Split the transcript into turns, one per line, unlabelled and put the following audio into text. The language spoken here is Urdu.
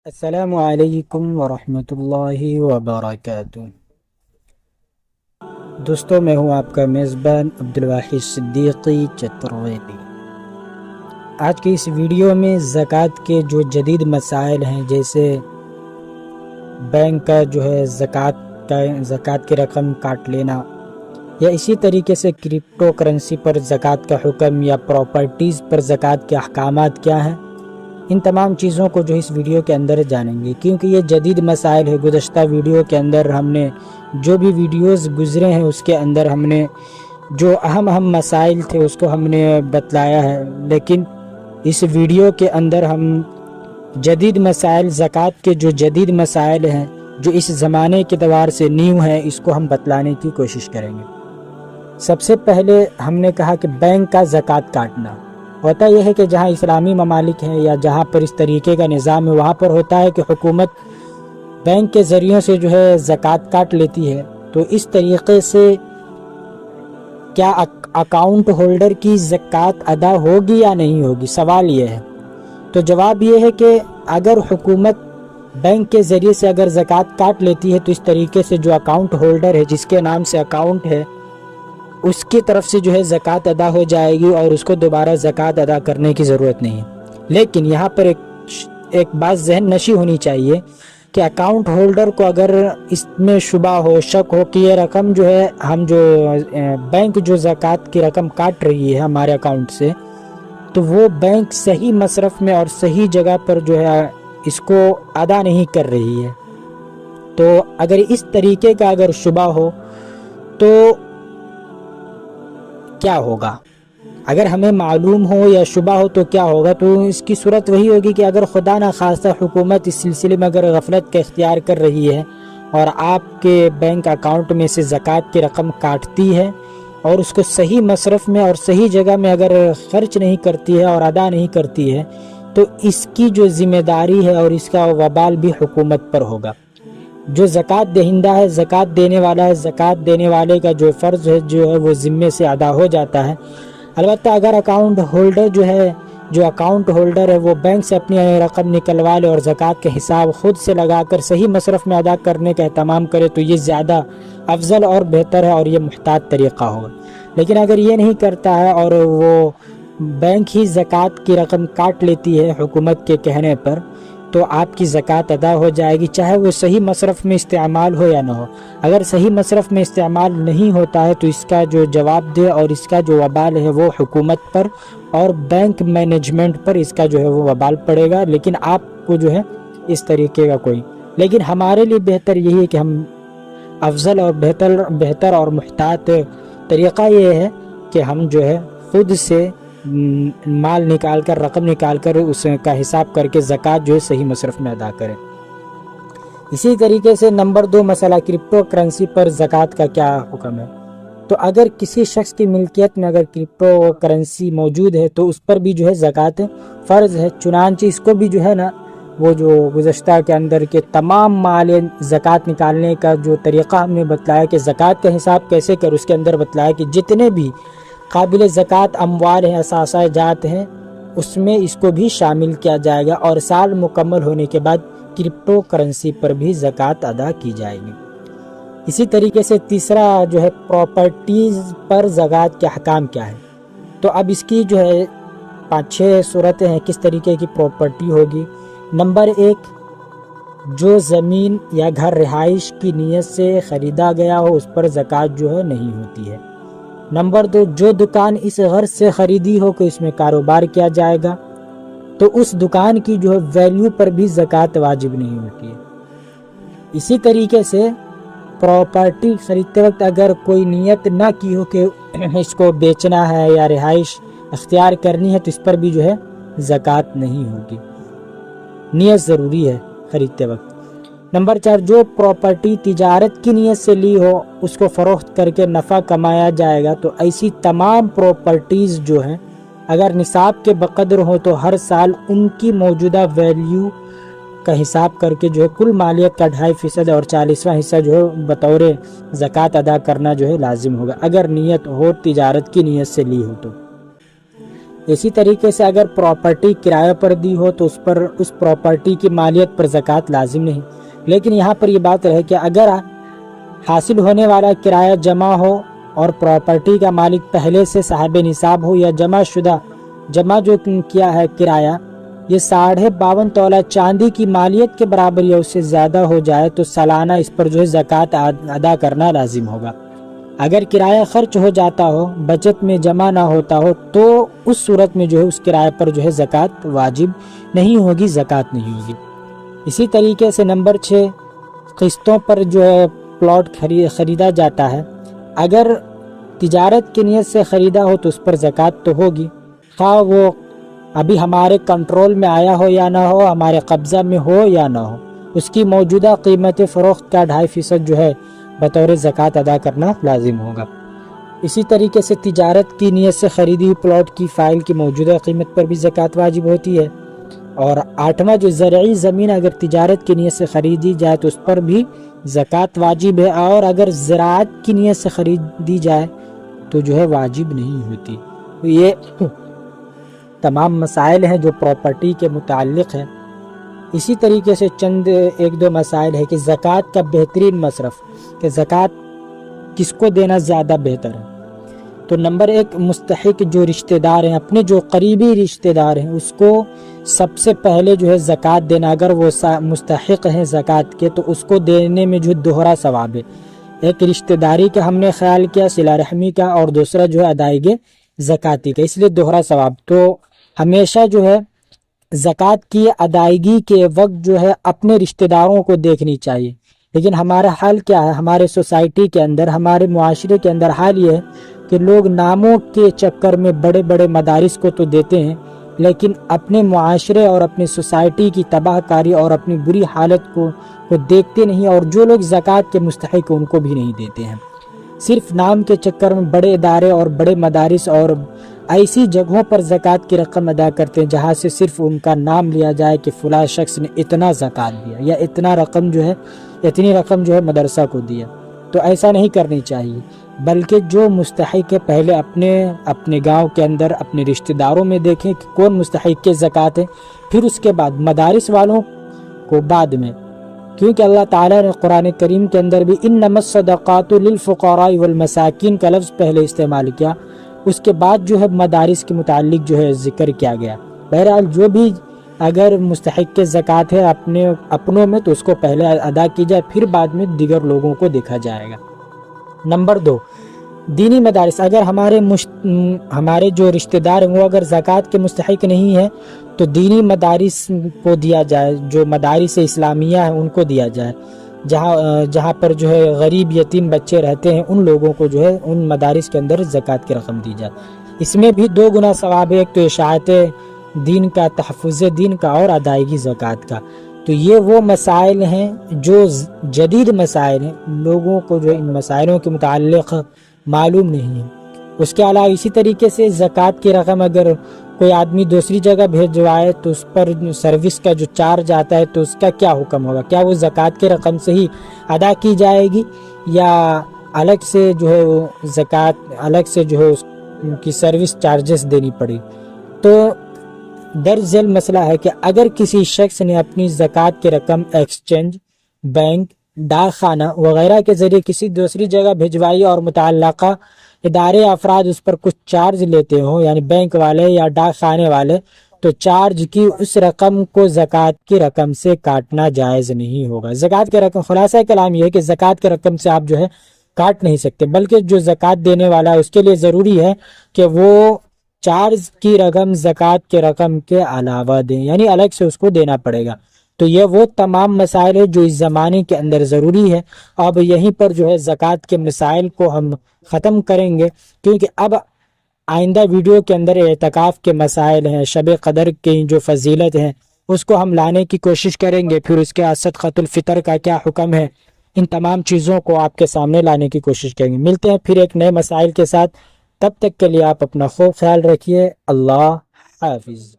السلام علیکم ورحمۃ اللہ وبرکاتہ۔ دوستو، میں ہوں آپ کا میزبان عبدالواحد صدیقی چترویلی۔ آج کی اس ویڈیو میں زکوٰۃ کے جو جدید مسائل ہیں، جیسے بینک کا زکوٰۃ کی رقم کاٹ لینا، یا اسی طریقے سے کرپٹو کرنسی پر زکوٰۃ کا حکم یا پراپرٹیز پر زکوٰۃ کے احکامات کیا ہیں، ان تمام چیزوں کو اس ویڈیو کے اندر جانیں گے، کیونکہ یہ جدید مسائل ہے۔ گزشتہ ویڈیو کے اندر ہم نے جو بھی ویڈیوز گزرے ہیں اس کے اندر ہم نے جو اہم مسائل تھے اس کو ہم نے بتلایا ہے، لیکن اس ویڈیو کے اندر ہم جدید مسائل، زکوٰۃ کے جو جدید مسائل ہیں جو اس زمانے کے اعتبار سے نیو ہیں، اس کو ہم بتلانے کی کوشش کریں گے۔ سب سے پہلے ہم نے کہا کہ بینک کا زکوٰۃ کاٹنا ہوتا یہ ہے کہ جہاں اسلامی ممالک ہیں یا جہاں پر اس طریقے کا نظام ہے، وہاں پر ہوتا ہے کہ حکومت بینک کے ذریعوں سے زکوٰۃ کاٹ لیتی ہے۔ تو اس طریقے سے کیا اکاؤنٹ ہولڈر کی زکوٰۃ ادا ہوگی یا نہیں ہوگی؟ سوال یہ ہے۔ تو جواب یہ ہے کہ اگر حکومت بینک کے ذریعے سے اگر زکوٰۃ کاٹ لیتی ہے تو اس طریقے سے جو اکاؤنٹ ہولڈر ہے، جس کے نام سے اکاؤنٹ ہے، اس کی طرف سے زکوٰۃ ادا ہو جائے گی اور اس کو دوبارہ زکوٰۃ ادا کرنے کی ضرورت نہیں ہے۔ لیکن یہاں پر ایک بات ذہن نشی ہونی چاہیے کہ اکاؤنٹ ہولڈر کو اگر اس میں شبہ ہو، شک ہو کہ یہ رقم ہم بینک جو زکوٰۃ کی رقم کاٹ رہی ہے ہمارے اکاؤنٹ سے، تو وہ بینک صحیح مصرف میں اور صحیح جگہ پر اس کو ادا نہیں کر رہی ہے، تو اگر اس طریقے کا اگر شبہ ہو تو کیا ہوگا؟ اگر ہمیں معلوم ہو یا شبہ ہو تو کیا ہوگا؟ تو اس کی صورت وہی ہوگی کہ اگر خدا نخواستہ حکومت اس سلسلے میں اگر غفلت کا اختیار کر رہی ہے اور آپ کے بینک اکاؤنٹ میں سے زکوٰۃ کی رقم کاٹتی ہے اور اس کو صحیح مصرف میں اور صحیح جگہ میں اگر خرچ نہیں کرتی ہے اور ادا نہیں کرتی ہے، تو اس کی جو ذمہ داری ہے اور اس کا وبال بھی حکومت پر ہوگا۔ جو زکوٰۃ دہندہ ہے، زکوٰۃ دینے والا ہے، زکوٰۃ دینے والے کا جو فرض ہے وہ ذمے سے ادا ہو جاتا ہے۔ البتہ اگر اکاؤنٹ ہولڈر ہے وہ بینک سے اپنی رقم نکلوا لے اور زکوٰۃ کے حساب خود سے لگا کر صحیح مصرف میں ادا کرنے کا اہتمام کرے تو یہ زیادہ افضل اور بہتر ہے اور یہ محتاط طریقہ ہوگا۔ لیکن اگر یہ نہیں کرتا ہے اور وہ بینک ہی زکوٰۃ کی رقم کاٹ لیتی ہے حکومت کے کہنے پر، تو آپ کی زکوٰۃ ادا ہو جائے گی، چاہے وہ صحیح مصرف میں استعمال ہو یا نہ ہو۔ اگر صحیح مصرف میں استعمال نہیں ہوتا ہے تو اس کا جو جواب دہ اور اس کا جو وبال ہے وہ حکومت پر اور بینک مینجمنٹ پر اس کا وہ وبال پڑے گا، لیکن آپ کو اس طریقے کا لیکن ہمارے لیے بہتر یہی ہے کہ ہم افضل اور بہتر اور محتاط طریقہ یہ ہے کہ ہم خود سے مال نکال کر، رقم نکال کر اس کا حساب کر کے زکوٰۃ صحیح مصرف میں ادا کریں۔ اسی طریقے سے نمبر 2 مسئلہ کرپٹو کرنسی پر زکوٰۃ کا کیا حکم ہے؟ تو اگر کسی شخص کی ملکیت میں اگر کرپٹو کرنسی موجود ہے تو اس پر بھی زکوٰۃ فرض ہے، چنانچہ اس کو بھی وہ جو گزشتہ کے اندر کے تمام مال زکوٰۃ نکالنے کا جو طریقہ ہم نے بتلایا کہ زکوٰۃ کا حساب کیسے کر، اس کے اندر بتلایا کہ جتنے بھی قابل زکوٰۃ اموال ہیں، اثاثہ جات ہیں، اس میں اس کو بھی شامل کیا جائے گا اور سال مکمل ہونے کے بعد کرپٹو کرنسی پر بھی زکوٰۃ ادا کی جائے گی۔ اسی طریقے سے تیسرا پراپرٹیز پر زکوٰۃ کے احکام کیا ہے؟ تو اب اس کی 5-6 صورتیں ہیں کس طریقے کی پراپرٹی ہوگی۔ نمبر 1، جو زمین یا گھر رہائش کی نیت سے خریدا گیا ہو اس پر زکوٰۃ نہیں ہوتی ہے۔ نمبر 2، جو دکان اس غرض سے خریدی ہو کہ اس میں کاروبار کیا جائے گا تو اس دکان کی ویلیو پر بھی زکوٰۃ واجب نہیں ہوتی ہے۔ اسی طریقے سے پراپرٹی خریدتے وقت اگر کوئی نیت نہ کی ہو کہ اس کو بیچنا ہے یا رہائش اختیار کرنی ہے تو اس پر بھی زکوٰۃ نہیں ہوگی۔ نیت ضروری ہے خریدتے وقت۔ نمبر 4، جو پراپرٹی تجارت کی نیت سے لی ہو اس کو فروخت کر کے نفع کمایا جائے گا، تو ایسی تمام پراپرٹیز اگر نصاب کے بقدر ہو تو ہر سال ان کی موجودہ ویلیو کا حساب کر کے کل مالیت کا 2.5% اور 40واں حصہ بطور زکوٰۃ ادا کرنا لازم ہوگا، اگر نیت ہو تجارت کی نیت سے لی ہو تو۔ اسی طریقے سے اگر پراپرٹی کرایہ پر دی ہو تو اس پراپرٹی کی مالیت پر زکوٰۃ لازم نہیں، لیکن یہاں پر یہ بات رہے کہ اگر حاصل ہونے والا کرایہ جمع ہو اور پراپرٹی کا مالک پہلے سے صاحب نصاب ہو، یا جمع جو کیا ہے کرایہ یہ 52.5 تولہ چاندی کی مالیت کے برابر یا اس سے زیادہ ہو جائے تو سالانہ اس پر جو ہے زکوٰۃ ادا کرنا لازم ہوگا۔ اگر کرایہ خرچ ہو جاتا ہو، بچت میں جمع نہ ہوتا ہو، تو اس صورت میں جو ہے اس کرایہ پر جو ہے زکوٰۃ واجب نہیں ہوگی، زکوٰۃ نہیں ہوگی۔ اسی طریقے سے نمبر 6، قسطوں پر جو ہے پلاٹ خریدا جاتا ہے، اگر تجارت کی نیت سے خریدا ہو تو اس پر زکوٰۃ تو ہوگی، خواہ وہ ابھی ہمارے کنٹرول میں آیا ہو یا نہ ہو، ہمارے قبضہ میں ہو یا نہ ہو، اس کی موجودہ قیمت فروخت کا 2.5% جو ہے بطور زکوٰۃ ادا کرنا لازم ہوگا۔ اسی طریقے سے تجارت کی نیت سے خریدی ہوئی پلاٹ کی فائل کی موجودہ قیمت پر بھی زکوٰۃ واجب ہوتی ہے۔ اور 8واں جو زرعی زمین اگر تجارت کی نیت سے خریدی جائے تو اس پر بھی زکوٰۃ واجب ہے، اور اگر زراعت کی نیت سے خریدی جائے تو جو ہے واجب نہیں ہوتی۔ تو یہ تمام مسائل ہیں جو پراپرٹی کے متعلق ہیں۔ اسی طریقے سے چند ایک دو مسائل ہے کہ زکوٰۃ کا بہترین مصرف، کہ زکوٰۃ کس کو دینا زیادہ بہتر ہے۔ تو نمبر 1، مستحق جو رشتہ دار ہیں، اپنے جو قریبی رشتہ دار ہیں اس کو سب سے پہلے جو ہے زکوٰۃ دینا، اگر وہ مستحق ہیں زکوٰۃ کے تو اس کو دینے میں جو دوہرا ثواب ہے۔ ایک رشتہ داری کا ہم نے خیال کیا، صلہ رحمی کا، اور دوسرا جو ہے ادائیگی زکاتی کا، اس لیے دوہرا ثواب۔ تو ہمیشہ جو ہے زکوٰۃ کی ادائیگی کے وقت جو ہے اپنے رشتہ داروں کو دیکھنی چاہیے، لیکن ہمارا حال کیا ہے، ہمارے سوسائٹی کے اندر، ہمارے معاشرے کے اندر حال یہ ہے کہ لوگ ناموں کے چکر میں بڑے بڑے مدارس کو تو دیتے ہیں، لیکن اپنے معاشرے اور اپنی سوسائٹی کی تباہ کاری اور اپنی بری حالت کو دیکھتے نہیں، اور جو لوگ زکوٰۃ کے مستحق ان کو بھی نہیں دیتے ہیں۔ صرف نام کے چکر میں بڑے ادارے اور بڑے مدارس اور ایسی جگہوں پر زکوٰۃ کی رقم ادا کرتے ہیں جہاں سے صرف ان کا نام لیا جائے کہ فلاں شخص نے اتنا زکوٰۃ دیا، یا اتنی رقم جو ہے مدرسہ کو دیا۔ تو ایسا نہیں کرنی چاہیے، بلکہ جو مستحق ہے پہلے اپنے گاؤں کے اندر اپنے رشتہ داروں میں دیکھیں کہ کون مستحق کے زکوٰۃ ہے، پھر اس کے بعد مدارس والوں کو بعد میں، کیونکہ اللہ تعالیٰ نے قرآن کریم کے اندر بھی انما الصدقات للفقراء والمساکین کا لفظ پہلے استعمال کیا، اس کے بعد جو ہے مدارس کے متعلق جو ہے ذکر کیا گیا۔ بہرحال جو بھی اگر مستحق کے زکوٰۃ ہے اپنوں میں تو اس کو پہلے ادا کی جائے، پھر بعد میں دیگر لوگوں کو دیکھا جائے گا۔ نمبر 2، دینی مدارس، اگر ہمارے جو رشتہ دار ہیں وہ اگر زکوٰۃ کے مستحق نہیں ہیں تو دینی مدارس کو دیا جائے، جو مدارس اسلامیہ ہیں ان کو دیا جائے، جہاں پر جو ہے غریب یتیم بچے رہتے ہیں ان لوگوں کو جو ہے ان مدارس کے اندر زکوٰۃ کی رقم دی جائے۔ اس میں بھی 2 گنا ثواب ہے، ایک تو اشاعت دین کا، تحفظ دین کا، اور ادائیگی زکوٰۃ کا۔ تو یہ وہ مسائل ہیں جو جدید مسائل ہیں، لوگوں کو جو ان مسائلوں کے متعلق معلوم نہیں ہے۔ اس کے علاوہ اسی طریقے سے زکوٰۃ کی رقم اگر کوئی آدمی دوسری جگہ بھیجوائے تو اس پر سروس کا جو چارج آتا ہے تو اس کا کیا حکم ہوگا؟ کیا وہ زکوٰۃ کی رقم سے ہی ادا کی جائے گی، یا الگ سے جو ہے زکوٰۃ الگ سے جو ہے اس کی سروس چارجز دینی پڑے؟ تو درج ذیل مسئلہ ہے کہ اگر کسی شخص نے اپنی زکوٰۃ کی رقم ایکسچینج، بینک، ڈاک خانہ وغیرہ کے ذریعے کسی دوسری جگہ بھجوائی اور متعلقہ ادارے افراد اس پر کچھ چارج لیتے ہوں، یعنی بینک والے یا ڈاک خانے والے، تو چارج کی اس رقم کو زکوٰۃ کی رقم سے کاٹنا جائز نہیں ہوگا۔ زکوٰۃ کی رقم، خلاصہ کلام یہ ہے کہ زکوٰۃ کی رقم سے آپ جو ہے کاٹ نہیں سکتے، بلکہ جو زکوٰۃ دینے والا ہے اس کے لیے ضروری ہے کہ وہ چارج کی رقم زکوٰۃ کی رقم کے علاوہ دیں، یعنی الگ سے اس کو دینا پڑے گا۔ تو یہ وہ تمام مسائل ہیں جو اس زمانے کے اندر ضروری ہے۔ اب یہیں پر جو ہے زکوٰۃ کے مسائل کو ہم ختم کریں گے، کیونکہ اب آئندہ ویڈیو کے اندر اعتکاف کے مسائل ہیں، شب قدر کی جو فضیلت ہیں اس کو ہم لانے کی کوشش کریں گے، پھر اس کے بعد صدقۃ الفطر کا کیا حکم ہے، ان تمام چیزوں کو آپ کے سامنے لانے کی کوشش کریں گے۔ ملتے ہیں پھر ایک نئے مسائل کے ساتھ، تب تک کے لیے آپ اپنا خوب خیال رکھیے۔ اللہ حافظ۔